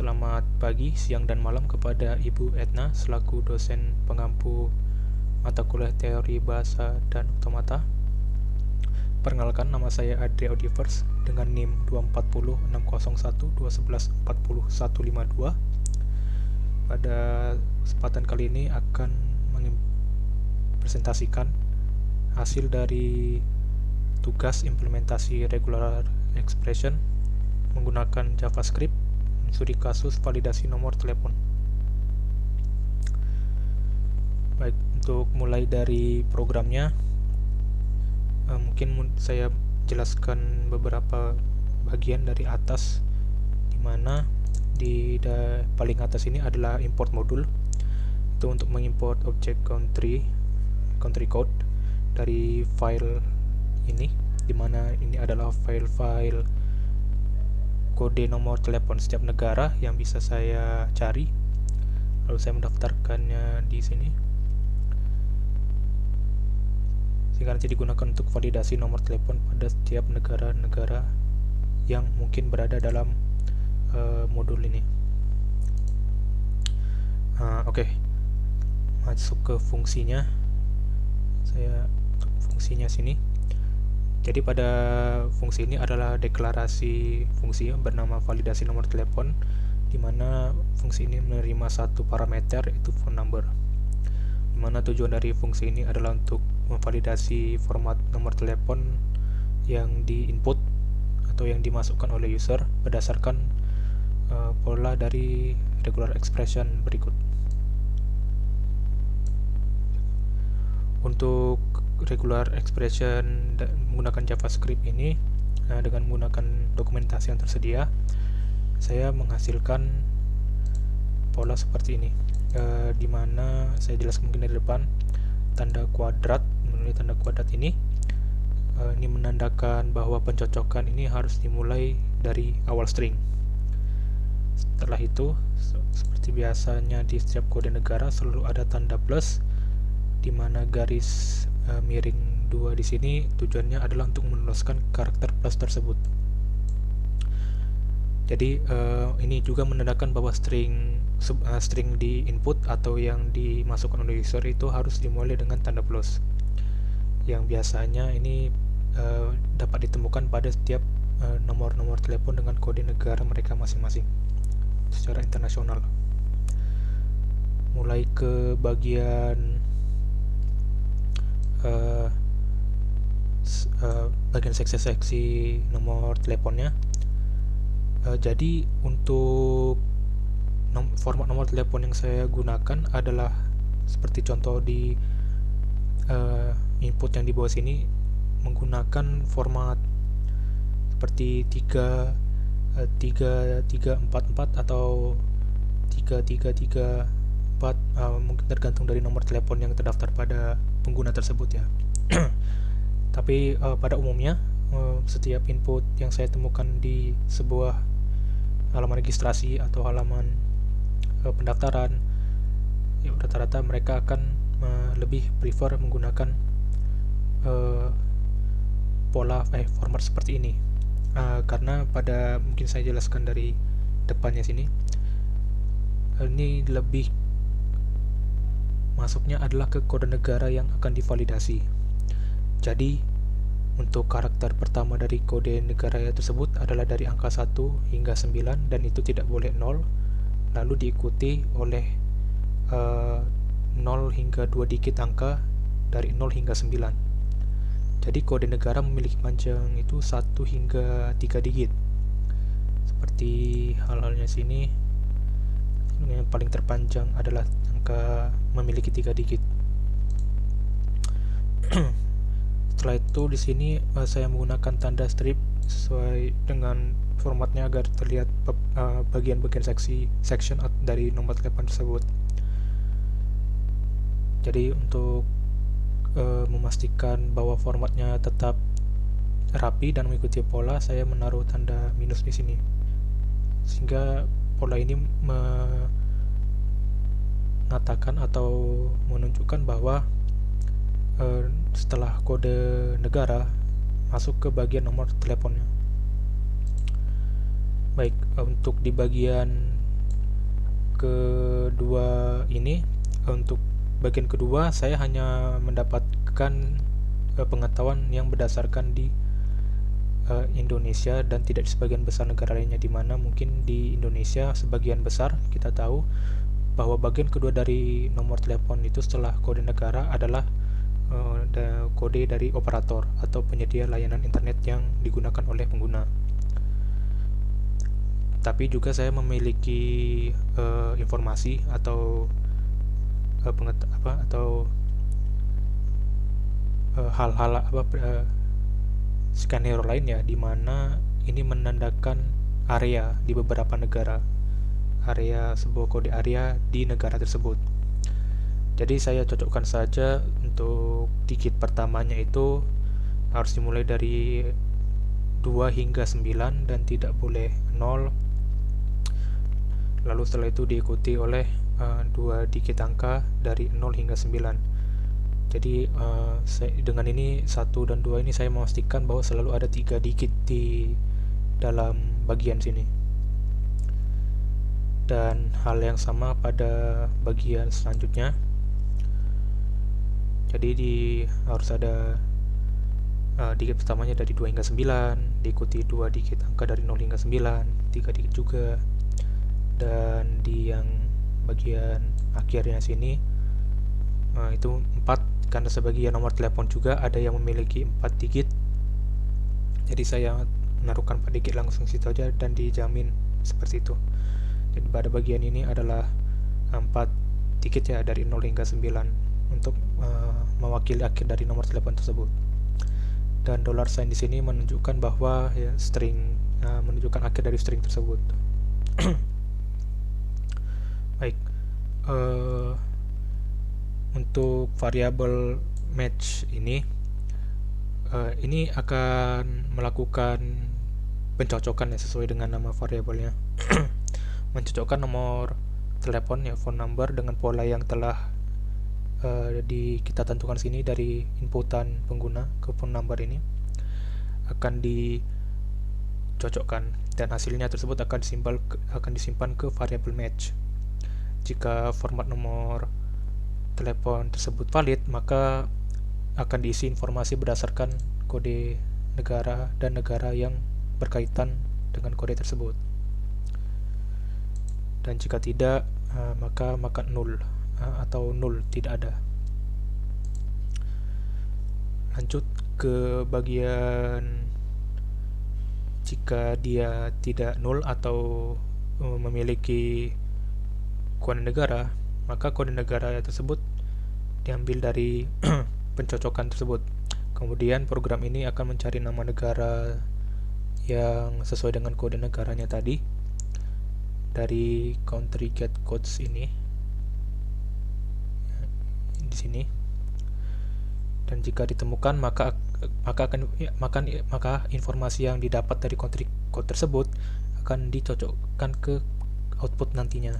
Selamat pagi, siang, dan malam kepada Ibu Etna selaku dosen pengampu mata kuliah teori bahasa dan otomata. Perkenalkan, nama saya Adri Audivers dengan NIM 2406121140152. Pada kesempatan kali ini akan mempresentasikan hasil dari tugas implementasi regular expression menggunakan JavaScript studi kasus validasi nomor telepon. Baik, untuk mulai dari programnya, mungkin saya jelaskan beberapa bagian dari atas, di mana di paling atas ini adalah import modul. Itu untuk mengimport objek country code dari file ini, di mana ini adalah file-file kode nomor telepon setiap negara yang bisa saya cari. Lalu saya mendaftarkannya di sini, sehingga nanti digunakan untuk validasi nomor telepon pada setiap negara-negara yang mungkin berada dalam modul ini. Oke. Masuk ke fungsinya. Saya untuk fungsinya sini. Jadi pada fungsi ini adalah deklarasi fungsi bernama validasi nomor telepon, di mana fungsi ini menerima satu parameter, yaitu phone number. Di mana tujuan dari fungsi ini adalah untuk memvalidasi format nomor telepon yang di-input atau yang dimasukkan oleh user berdasarkan pola dari regular expression berikut. Untuk regular expression menggunakan JavaScript ini, dengan menggunakan dokumentasi yang tersedia, saya menghasilkan pola seperti ini, di mana saya jelaskan mungkin dari depan. Tanda kuadrat ini ini menandakan bahwa pencocokan ini harus dimulai dari awal string. Setelah itu, seperti biasanya di setiap kode negara selalu ada tanda plus, di mana garis miring 2 di sini tujuannya adalah untuk menuliskan karakter plus tersebut. Jadi ini juga menandakan bahwa string di input atau yang dimasukkan oleh user itu harus dimulai dengan tanda plus, yang biasanya ini dapat ditemukan pada setiap nomor-nomor telepon dengan kode negara mereka masing-masing secara internasional. Mulai ke bagian bagian seksi-seksi nomor teleponnya. Jadi untuk format nomor telepon yang saya gunakan adalah seperti contoh di input yang di bawah sini, menggunakan format seperti 3344 atau 3334, mungkin tergantung dari nomor telepon yang terdaftar pada pengguna tersebut ya. Tapi pada umumnya setiap input yang saya temukan di sebuah halaman registrasi atau halaman pendaftaran, ya rata-rata mereka akan lebih prefer menggunakan format seperti ini, karena pada mungkin saya jelaskan dari depannya sini, ini lebih masuknya adalah ke kode negara yang akan divalidasi. Jadi untuk karakter pertama dari kode negara tersebut adalah dari angka 1 hingga 9, dan itu tidak boleh 0, lalu diikuti oleh 0 hingga 2 digit angka dari 0 hingga 9. Jadi kode negara memiliki panjang itu 1 hingga 3 digit. Seperti hal-halnya sini, yang paling terpanjang adalah angka memiliki 3 digit. Setelah itu di sini saya menggunakan tanda strip sesuai dengan formatnya agar terlihat bagian-bagian section dari nomor telepon tersebut. Jadi untuk memastikan bahwa formatnya tetap rapi dan mengikuti pola, saya menaruh tanda minus di sini, sehingga pola ini mengatakan atau menunjukkan bahwa setelah kode negara masuk ke bagian nomor teleponnya. Baik, untuk di bagian kedua ini, untuk bagian kedua saya hanya mendapatkan pengetahuan yang berdasarkan di Indonesia dan tidak di sebagian besar negara lainnya, di mana mungkin di Indonesia sebagian besar kita tahu bahwa bagian kedua dari nomor telepon itu setelah kode negara adalah kode dari operator atau penyedia layanan internet yang digunakan oleh pengguna. Tapi juga saya memiliki informasi atau hal-hal skenario lain ya, di mana ini menandakan area di beberapa negara, area sebuah kode area di negara tersebut. Jadi saya cocokkan saja untuk digit pertamanya itu harus dimulai dari 2 hingga 9 dan tidak boleh 0. Lalu setelah itu diikuti oleh 2 digit angka dari 0 hingga 9. Jadi dengan ini 1 dan 2 ini saya memastikan bahwa selalu ada 3 digit di dalam bagian sini. Dan hal yang sama pada bagian selanjutnya. Jadi harus ada digit pertamanya dari 2 hingga 9, diikuti 2 digit angka dari 0 hingga 9, 3 digit juga. Dan di yang bagian akhirnya sini itu 4, karena sebagian nomor telepon juga ada yang memiliki 4 digit. Jadi saya menaruhkan 4 digit langsung situ aja dan dijamin seperti itu. Jadi pada bagian ini adalah 4 digit ya, dari 0 hingga 9 untuk mewakili akhir dari nomor telepon tersebut. Dan $sign di sini menunjukkan bahwa ya, string menunjukkan akhir dari string tersebut. Baik. Untuk variabel match ini akan melakukan pencocokan ya, sesuai dengan nama variabelnya. Mencocokkan nomor telepon ya, phone number, dengan pola yang telah kita tentukan sini dari inputan pengguna ke phone number ini akan dicocokkan, dan hasilnya tersebut akan disimpan ke variabel match. Jika format nomor telepon tersebut valid, maka akan diisi informasi berdasarkan kode negara dan negara yang berkaitan dengan kode tersebut. Dan jika tidak, maka null atau null, tidak ada. Lanjut ke bagian jika dia tidak null atau memiliki kode negara, maka kode negara tersebut diambil dari pencocokan tersebut. Kemudian program ini akan mencari nama negara yang sesuai dengan kode negaranya tadi dari country get codes ini di sini. Dan jika ditemukan, maka informasi yang didapat dari country code tersebut akan dicocokkan ke output nantinya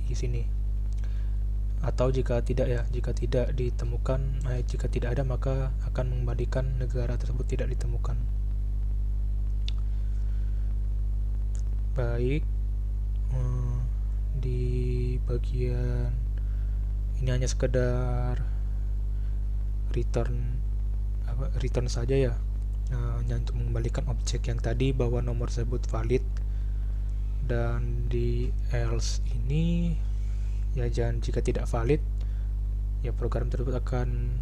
di sini. Atau jika tidak ditemukan, jika tidak ada, maka akan mengembalikan negara tersebut tidak ditemukan. Baik, di bagian ini hanya sekedar return saja ya, hanya untuk mengembalikan objek yang tadi bahwa nomor tersebut valid. Dan di else ini ya, jika tidak valid ya, program tersebut akan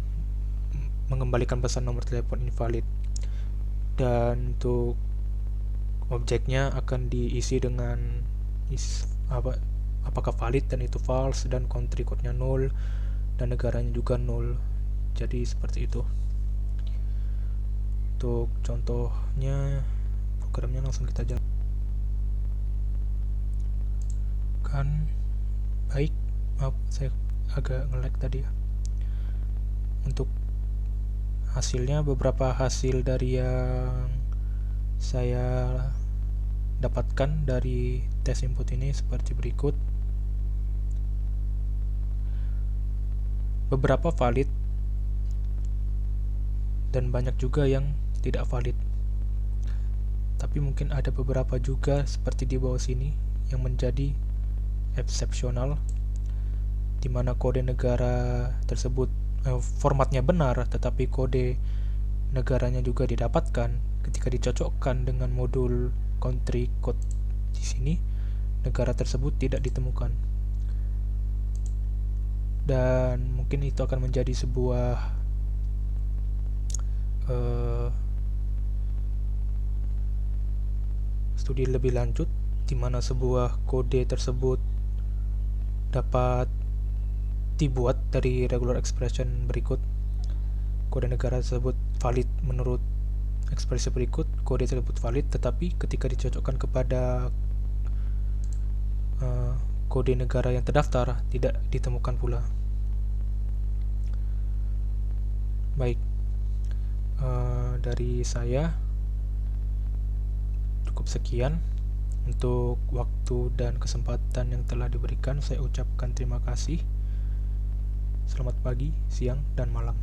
mengembalikan pesan nomor telepon invalid. Dan untuk objeknya akan diisi dengan apakah valid, dan itu false, dan country code-nya 0 dan negaranya juga 0. Jadi seperti itu. Untuk contohnya, programnya langsung kita jalan. Baik, maaf saya agak nge-lag tadi ya. Untuk hasilnya, beberapa hasil dari yang saya dapatkan dari tes input ini seperti berikut. Beberapa valid dan banyak juga yang tidak valid. Tapi mungkin ada beberapa juga seperti di bawah sini yang menjadi eksepsional, di mana kode negara tersebut formatnya benar, tetapi kode negaranya juga didapatkan. Ketika dicocokkan dengan modul country code di sini, negara tersebut tidak ditemukan. Dan mungkin itu akan menjadi sebuah studi lebih lanjut, di mana sebuah kode tersebut dapat dibuat dari regular expression berikut. Kode negara tersebut valid menurut ekspresi berikut. Kode tersebut valid, tetapi ketika dicocokkan kepada kode negara yang terdaftar, tidak ditemukan pula. Baik, dari saya cukup sekian. Untuk waktu dan kesempatan yang telah diberikan, saya ucapkan terima kasih. Selamat pagi, siang, dan malam.